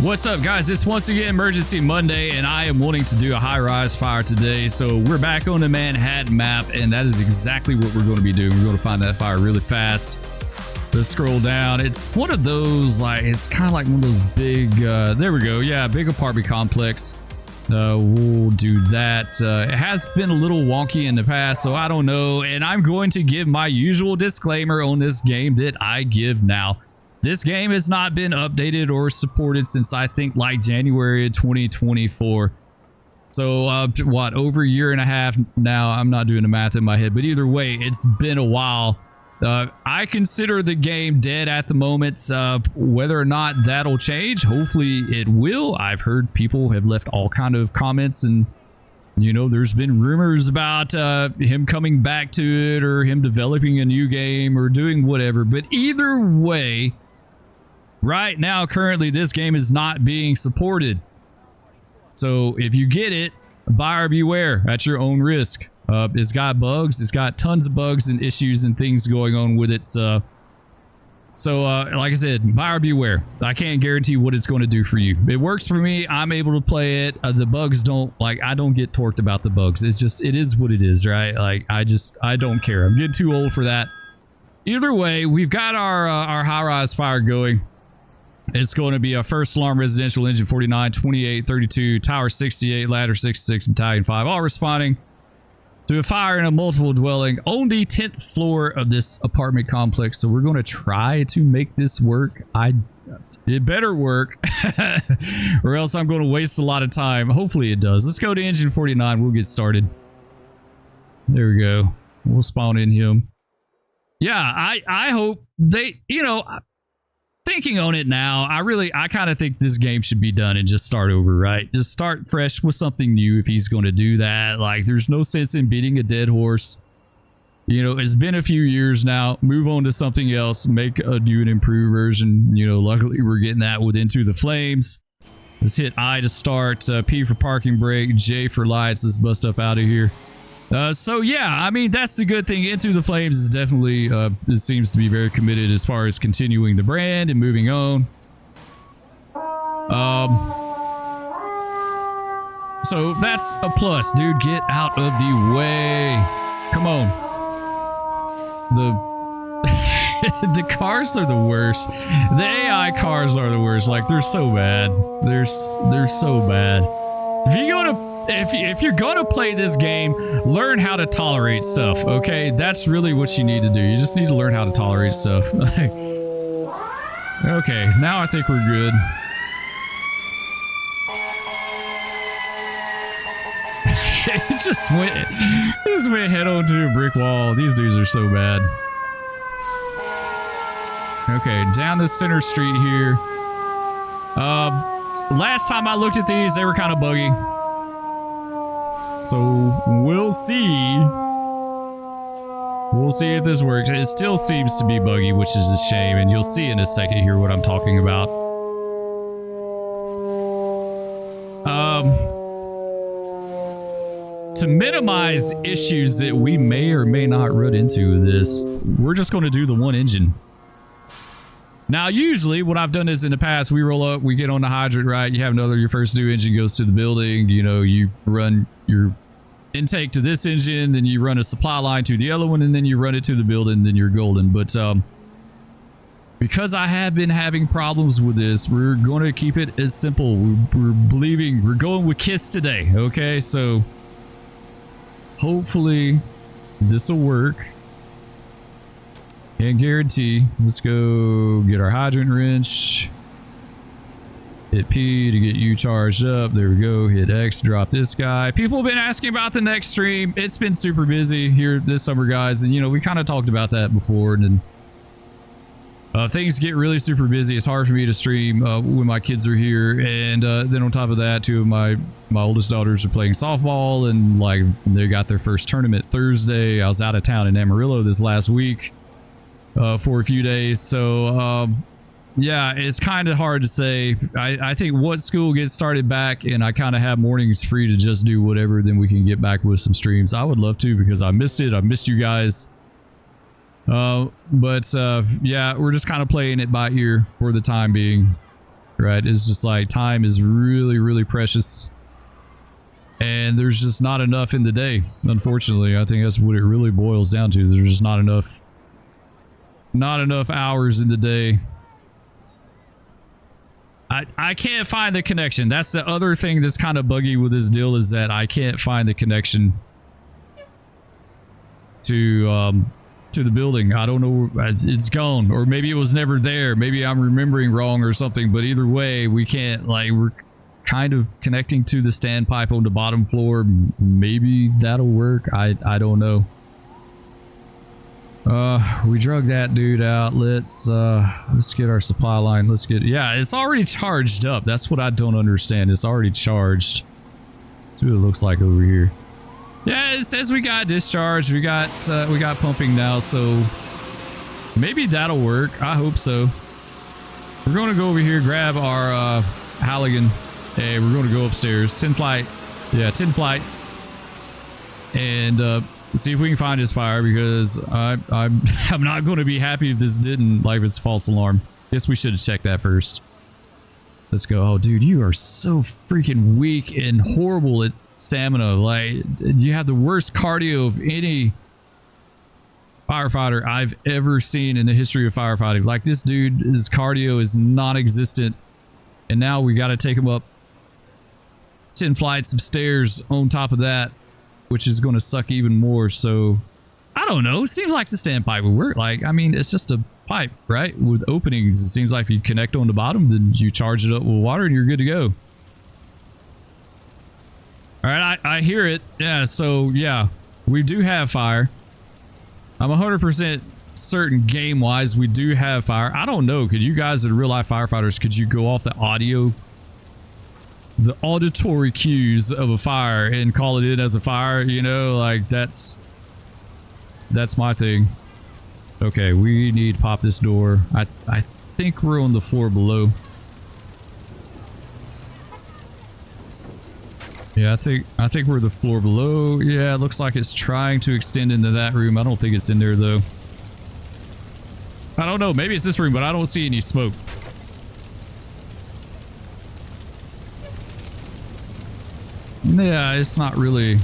What's up, guys? It's once again Emergency Monday, and I am wanting to do a high-rise fire today. So we're back on the Manhattan map, and that is exactly what we're going to be doing. We're going to find that fire really fast. Let's scroll down. It's one of those, like, it's kind of like one of those big, there we go. Yeah, big apartment complex. We'll do that. It has been a little wonky in the past, so I don't know. And I'm going to give my usual disclaimer on this game that I give now. This game has not been updated or supported since I think like January of 2024. So what, over a year and a half now? I'm not doing the math in my head, but either way, it's been a while. I consider the game dead at the moment. Whether or not that'll change, hopefully it will. I've heard people have left all kind of comments, and you know, there's been rumors about him coming back to it or him developing a new game or doing whatever. But either way, right now, currently, this game is not being supported. So if you get it, buyer beware at your own risk. It's got bugs. It's got tons of bugs and issues and things going on with it. So like I said, buyer beware. I can't guarantee what it's going to do for you. It works for me. I'm able to play it. The bugs don't, like, I don't get torqued about the bugs. It's just, it is what it is, right? Like, I don't care. I'm getting too old for that. Either way, we've got our high-rise fire going. It's going to be a first alarm residential, engine 49, 28, 32, tower 68, ladder 66, battalion 5, all responding to a fire in a multiple dwelling on the 10th floor of this apartment complex. So we're going to try to make this work. It better work or else I'm going to waste a lot of time. Hopefully it does. Let's go to engine 49. We'll get started. There we go. We'll spawn in him. Yeah, I hope they, you know, thinking on it now, I kind of think this game should be done and just start over, right? Just start fresh with something new if he's going to do that. Like, there's no sense in beating a dead horse. You know, it's been a few years now. Move on to something else. Make a new and improved version. You know, luckily we're getting that with Into the Flames. Let's hit I to start. P for parking brake. J for lights. Let's bust up out of here. So yeah, I mean, that's the good thing. Into the Flames is definitely, it seems to be very committed as far as continuing the brand and moving on. So that's a plus, dude. Get out of the way. Come on. The cars are the worst. The AI cars are the worst. Like, they're so bad. They're so bad. If you're gonna play this game, learn how to tolerate stuff, okay? That's really what you need to do. You just need to learn how to tolerate stuff. Okay, now I think we're good. It just went head on to a brick wall. These dudes are so bad. Okay, down this center street here. Last time I looked at these, they were kind of buggy. So we'll see. We'll see if this works. It still seems to be buggy, which is a shame. And you'll see in a second here what I'm talking about. To minimize issues that we may or may not run into with this, we're just going to do the one engine. Now, usually, what I've done is in the past, we roll up, we get on the hydrant, right? You have your first new engine goes to the building. You know, you run your intake to this engine, then you run a supply line to the other one, and then you run it to the building, then you're golden. But because I have been having problems with this, we're going to keep it as simple. We're going with KISS today, okay? So hopefully this will work. Can't guarantee. Let's go get our hydrant wrench. Hit P to get you charged up. There we go. Hit X to drop this guy. People have been asking about the next stream. It's been super busy here this summer, guys. And, you know, we kind of talked about that before. And then things get really super busy. It's hard for me to stream when my kids are here. And then on top of that, two of my oldest daughters are playing softball. And, like, they got their first tournament Thursday. I was out of town in Amarillo this last week. For a few days. So yeah, it's kind of hard to say. I think once school gets started back and I kind of have mornings free to just do whatever, then we can get back with some streams. I would love to, because I missed it. I missed you guys. But yeah, we're just kind of playing it by ear for the time being. right? It's just like time is really, really precious. And there's just not enough in the day, unfortunately. I think that's what it really boils down to. There's just not enough hours in the day. I can't find the connection. That's the other thing that's kind of buggy with this deal, is that I can't find the connection to the building. I don't know. It's gone, or maybe it was never there. Maybe I'm remembering wrong or something. But either way, we can't, like, we're kind of connecting to the standpipe on the bottom floor. Maybe that'll work. I don't know. We drug that dude out. Let's get our supply line. Let's get, yeah, it's already charged up. That's what I don't understand. It's already charged. That's what it looks like over here. Yeah, it says we got discharge. We got pumping now, so maybe that'll work. I hope so. We're going to go over here, grab our Halligan, and we're going to go upstairs. 10 flights, and see if we can find this fire, because I'm not going to be happy if this didn't, like, if it's false alarm. Guess we should have checked that first. Let's go. Oh, dude, you are so freaking weak and horrible at stamina. Like, you have the worst cardio of any firefighter I've ever seen in the history of firefighting. Like, this dude, his cardio is non-existent, and now we got to take him up 10 flights of stairs on top of that, which is going to suck even more. So I don't know. It seems like the standpipe would work. Like, I mean, it's just a pipe, right? With openings. It seems like if you connect on the bottom, then you charge it up with water and you're good to go. All right, I hear it. Yeah, so yeah, we do have fire. I'm 100% certain game-wise we do have fire. I don't know. Could you guys, as real-life firefighters, could you go off the audio, the auditory cues of a fire and call it in as a fire? You know, like, that's my thing. Okay, we need to pop this door. I think we're on the floor below. Yeah, I think we're the floor below. Yeah, it looks like it's trying to extend into that room. I don't think it's in there though. I don't know. Maybe it's this room, but I don't see any smoke. Yeah, it's not really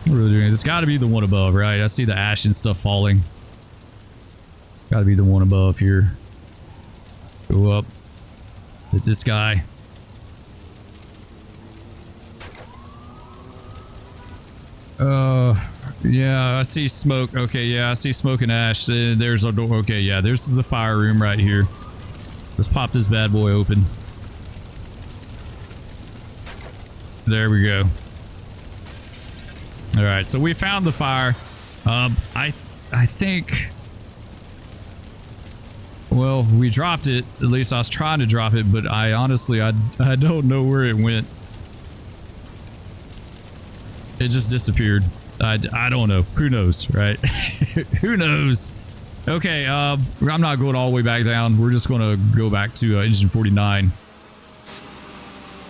doing it. It's got to be the one above, right? I see the ash and stuff falling. Got to be the one above here. Go up. Hit this guy. Yeah, I see smoke. Okay, yeah, I see smoke and ash. There's our door. Okay, yeah, this is a fire room right here. Let's pop this bad boy open. There we go. All right, so we found the fire. I think, well, we dropped it. At least I was trying to drop it, but I honestly, I don't know where it went. It just disappeared. I don't know. Who knows, right? Who knows? Okay, I'm not going all the way back down. We're just going to go back to engine 49.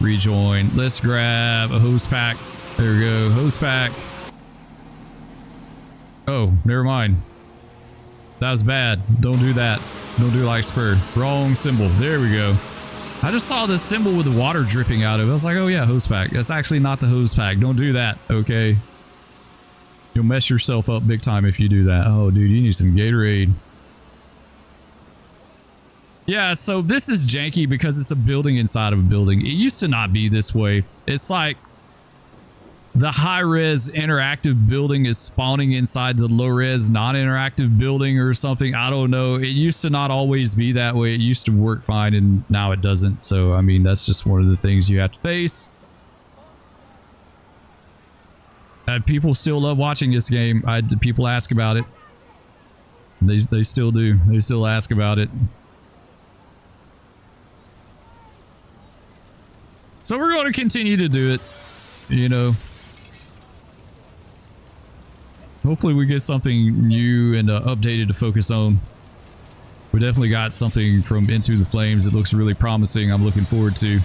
Rejoin. Let's grab a hose pack. There we go. Hose pack. Oh, never mind. That was bad. Don't do that. Don't do like Spur. Wrong symbol. There we go. I just saw this symbol with the water dripping out of it. I was like, oh yeah, hose pack. That's actually not the hose pack. Don't do that, okay? You'll mess yourself up big time if you do that. Oh, dude, you need some Gatorade. Yeah, so this is janky because it's a building inside of a building. It used to not be this way. It's like the high-res interactive building is spawning inside the low-res non-interactive building or something. I don't know. It used to not always be that way. It used to work fine, and now it doesn't. So, I mean, that's just one of the things you have to face. People still love watching this game. People ask about it. They still do. They still ask about it. So we're going to continue to do it, you know. Hopefully we get something new and updated to focus on. We definitely got something from Into the Flames. It looks really promising. I'm looking forward to.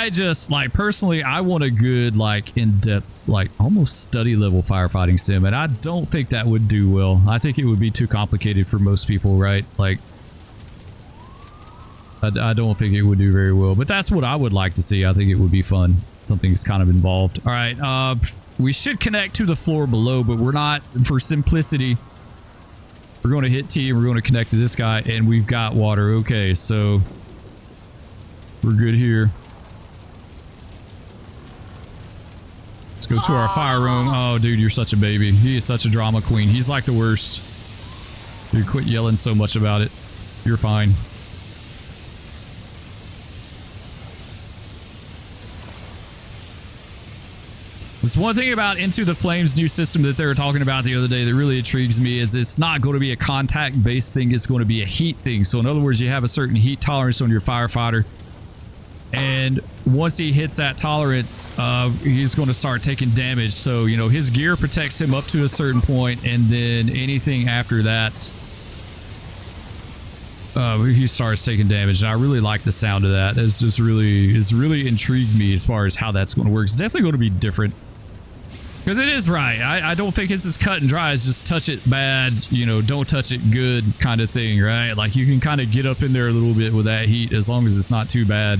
I just like personally, I want a good like in-depth, like almost study level firefighting sim, and I don't think that would do well. I think it would be too complicated for most people, right? Like, I don't think it would do very well, but that's what I would like to see. I think it would be fun. Something's kind of involved. All right, we should connect to the floor below, but we're not. For simplicity, we're going to hit T and we're going to connect to this guy, and we've got water. Okay, so we're good here. Let's go to our fire room. Oh, dude, you're such a baby. He is such a drama queen. He's like the worst. Dude, quit yelling so much about it. You're fine. This one thing about Into the Flames new system that they were talking about the other day that really intrigues me is it's not going to be a contact-based thing. It's going to be a heat thing. So in other words, you have a certain heat tolerance on your firefighter. And once he hits that tolerance, he's going to start taking damage. So, you know, his gear protects him up to a certain point, and then anything after that, he starts taking damage. And I really like the sound of that. It's really intrigued me as far as how that's going to work. It's definitely going to be different. Because it is right. I don't think it's as cut and dry as just touch it bad, you know, don't touch it good kind of thing, right? Like you can kind of get up in there a little bit with that heat as long as it's not too bad.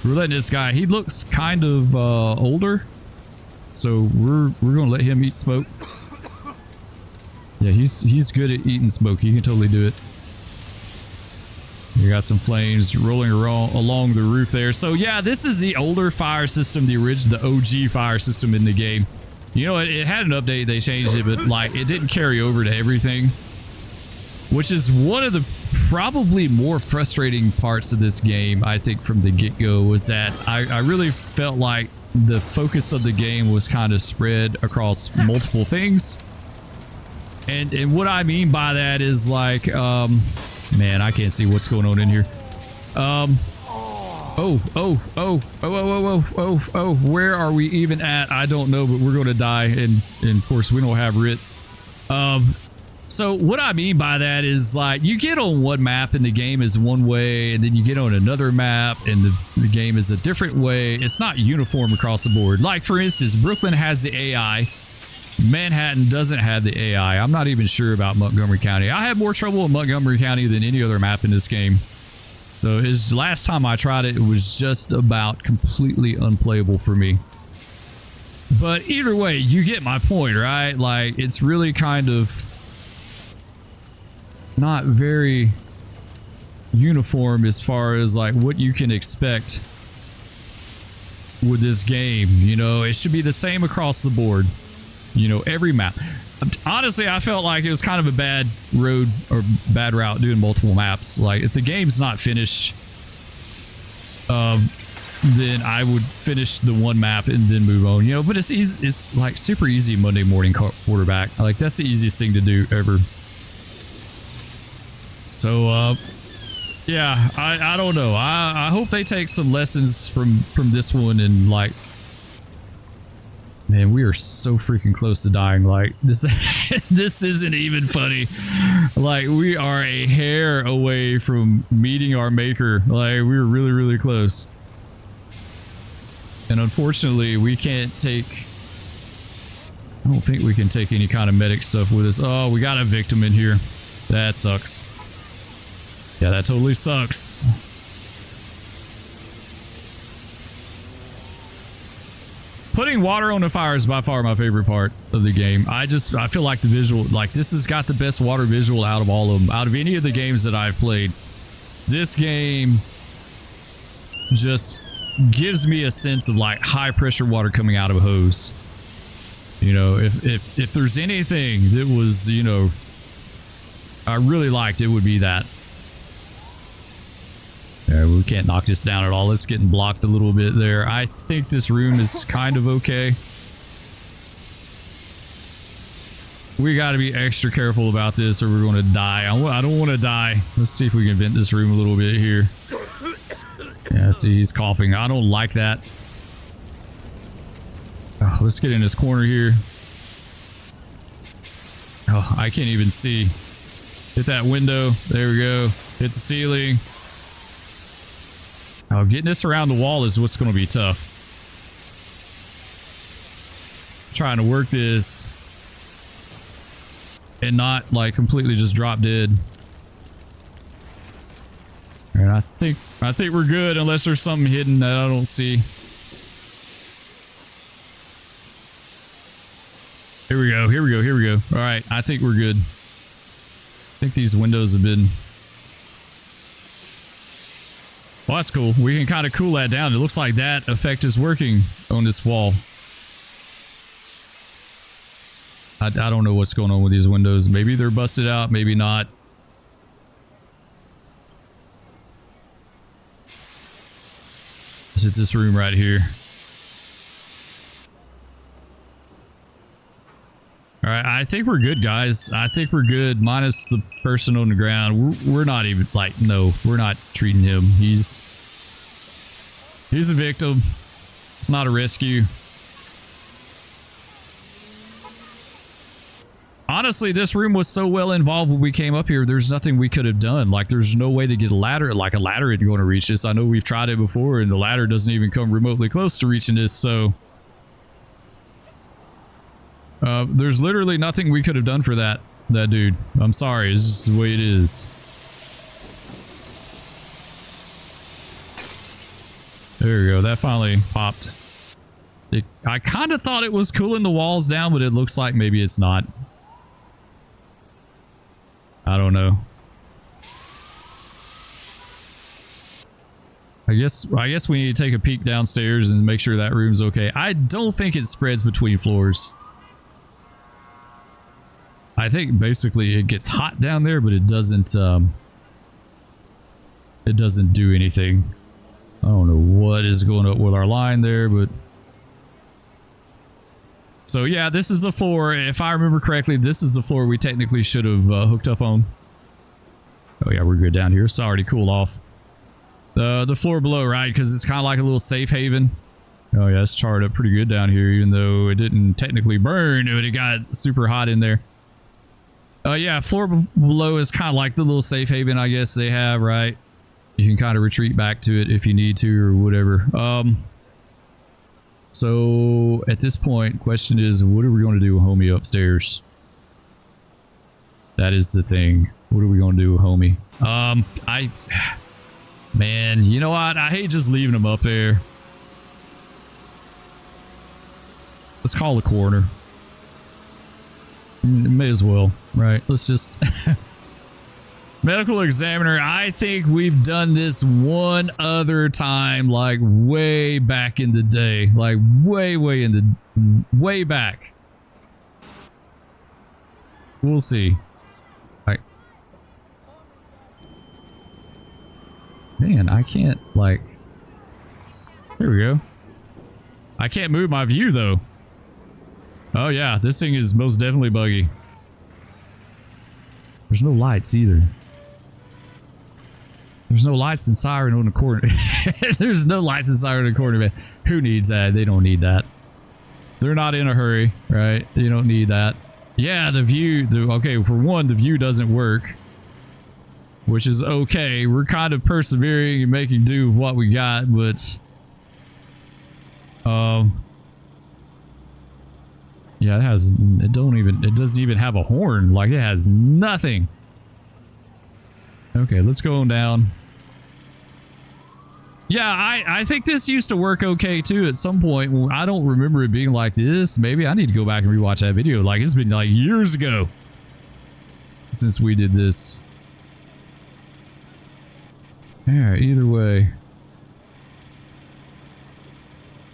We're letting this guy, he looks kind of older. So we're going to let him eat smoke. Yeah, he's good at eating smoke. He can totally do it. We got some flames rolling around along the roof there. So yeah, this is the older fire system, the original, the OG fire system in the game. You know, it had an update, they changed it, but like it didn't carry over to everything, which is one of the probably more frustrating parts of this game. I think from the get-go was that I really felt like the focus of the game was kind of spread across multiple things. And what I mean by that is like, man, I can't see what's going on in here. Where are we even at? I don't know, but we're going to die. And of course, we don't have RIT. So what I mean by that is like you get on one map and the game is one way, and then you get on another map and the game is a different way. It's not uniform across the board. Like, for instance, Brooklyn has the AI. Manhattan doesn't have the AI. I'm not even sure about Montgomery County. I had more trouble in Montgomery County than any other map in this game. So his last time I tried it, it was just about completely unplayable for me. But either way, you get my point, right? Like, it's really kind of not very uniform as far as like what you can expect with this game. You know, it should be the same across the board. You know, every map. Honestly, I felt like it was kind of a bad road or bad route doing multiple maps. Like, if the game's not finished, then I would finish the one map and then move on. You know, but it's easy. It's like super easy Monday morning quarterback. Like, that's the easiest thing to do ever. So, yeah, I don't know. I hope they take some lessons from this one and like. Man, we are so freaking close to dying. Like, this this isn't even funny. Like, we are a hair away from meeting our maker. Like, we're really, really close. And unfortunately, we can't take... I don't think we can take any kind of medic stuff with us. Oh, we got a victim in here. That sucks. Yeah, that totally sucks. Putting water on the fire is by far my favorite part of the game. I feel like the visual, like this has got the best water visual out of all of them. Out of any of the games that I've played, this game just gives me a sense of like high pressure water coming out of a hose. You know, if there's anything that was, you know, I really liked, it would be that. Yeah, we can't knock this down at all. It's getting blocked a little bit there. I think this room is kind of okay. We got to be extra careful about this or we're going to die. I don't want to die. Let's see if we can vent this room a little bit here. Yeah, see, he's coughing. I don't like that. Oh, let's get in this corner here. Oh, I can't even see. Hit that window. There we go. Hit the ceiling. Oh, getting this around the wall is what's going to be tough. Trying to work this and not like completely just drop dead. All right, I think we're good unless there's something hidden that I don't see. Here we go. Here we go. Here we go. All right, I think we're good. I think these windows have been. Well, that's cool. We can kind of cool that down. It looks like that effect is working on this wall. I don't know what's going on with these windows. Maybe they're busted out, maybe not. It's this room right here. All right, I think we're good, guys. I think we're good, minus the person on the ground. We're not even, like, no, we're not treating him. He's a victim. It's not a rescue. Honestly, this room was so well involved when we came up here, there's nothing we could have done. Like, there's no way to get a ladder. Like, a ladder isn't going to reach this. I know we've tried it before, and the ladder doesn't even come remotely close to reaching this, so... there's literally nothing we could have done for that dude. I'm sorry, it's just the way it is. There we go, that finally popped. I kind of thought it was cooling the walls down, but it looks like maybe it's not. I don't know. I guess we need to take a peek downstairs and make sure that room's okay. I don't think it spreads between floors. I think basically it gets hot down there, but it doesn't do anything. I don't know what is going on with our line there, but so yeah, this is the floor. If I remember correctly, this is the floor we technically should have hooked up on. Oh yeah, we're good down here. It's already cooled off. The floor below, right? Because it's kind of like a little safe haven. Oh yeah, it's charred up pretty good down here, even though it didn't technically burn, but it got super hot in there. Yeah, floor below is kind of like the little safe haven, I guess they have, right? You can kind of retreat back to it if you need to or whatever. So at this point, question is, what are we going to do with homie upstairs? That is the thing. What are we going to do with homie? Man, you know what? I hate just leaving him up there. Let's call the coroner. May as well, right? Let's just... Medical examiner, I think we've done this one other time, like way back in the day. Like way back. We'll see. Like, man, I can't, like... There we go. I can't move my view, though. Oh, yeah, this thing is most definitely buggy. There's no lights, either. There's no lights and siren on the corner. There's no lights and siren on the corner, man. Who needs that? They don't need that. They're not in a hurry, right? You don't need that. Yeah, the view... okay, for one, the view doesn't work. Which is okay. We're kind of persevering and making do with what we got, but... yeah, it doesn't even have a horn. Like, it has nothing. Okay, let's go on down. Yeah, I think this used to work okay too at some point. I don't remember it being like this. Maybe I need to go back and rewatch that video. Like, it's been like years ago since we did this. Alright, either way.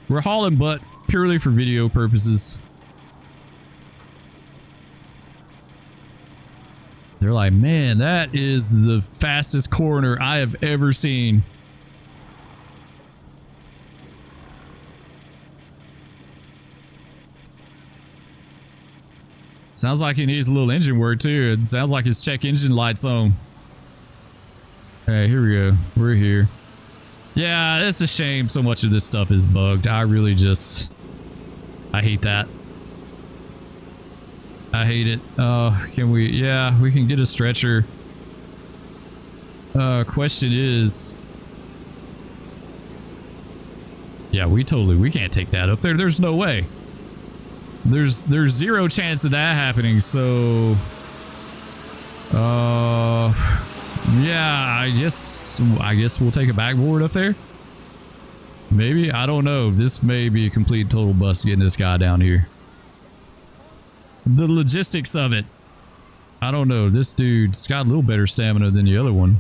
We're hauling butt purely for video purposes. They're like, man, that is the fastest coroner I have ever seen. Sounds like he needs a little engine work too. It sounds like his check engine light's on. Hey, here we go. We're here. Yeah, it's a shame so much of this stuff is bugged. I really just... I hate that. I hate it. Can we... yeah, we can get a stretcher. Question is... Yeah, we can't take that up there. There's no way. There's zero chance of that happening. So, yeah, I guess we'll take a backboard up there. Maybe, I don't know. This may be a complete total bust getting this guy down here. The logistics of it. I don't know. This dude's got a little better stamina than the other one.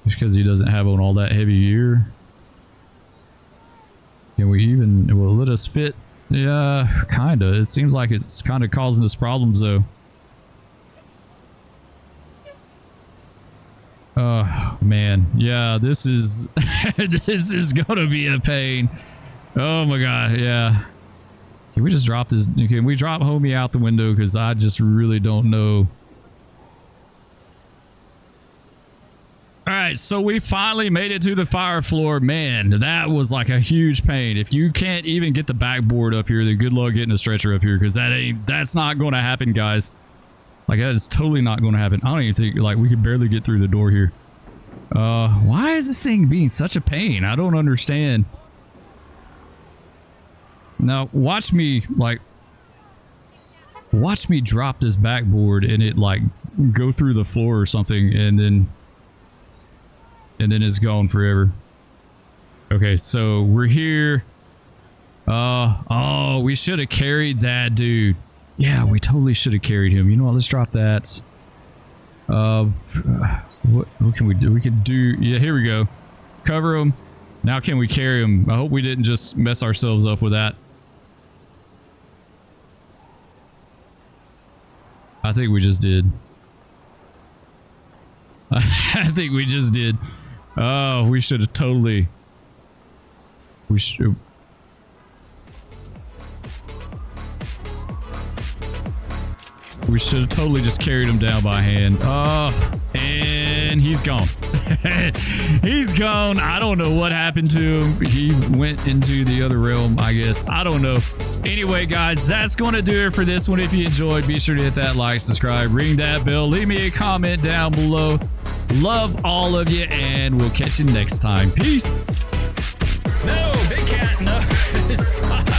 Just because he doesn't have on all that heavy gear. Can we even, will it let us fit? Yeah, kinda. It seems like it's kind of causing us problems though. Oh man, yeah, this is this is gonna be a pain. Oh my god, yeah. Can we just drop this? Can we drop homie out the window? Because I just really don't know. All right, so we finally made it to the fire floor. Man, that was like a huge pain. If you can't even get the backboard up here, then good luck getting a stretcher up here, because that's not going to happen, guys. Like, that is totally not going to happen. I don't even think, like, we could barely get through the door here. Why is this thing being such a pain? I don't understand. Now, watch me drop this backboard and it, like, go through the floor or something, and then it's gone forever. Okay, so we're here. Oh, we should have carried that dude. Yeah, we totally should have carried him. You know what? Let's drop that. What can we do? We can do... Yeah, here we go. Cover him. Now can we carry him? I hope we didn't just mess ourselves up with that. I think we just did. I think we just did. Oh, we should have totally... We should... We should have totally just carried him down by hand. And he's gone. He's gone. I don't know what happened to him. He went into the other realm, I guess. I don't know. Anyway, guys, that's going to do it for this one. If you enjoyed, be sure to hit that like, subscribe, ring that bell, leave me a comment down below. Love all of you, and we'll catch you next time. Peace. No, big cat, no. Stop.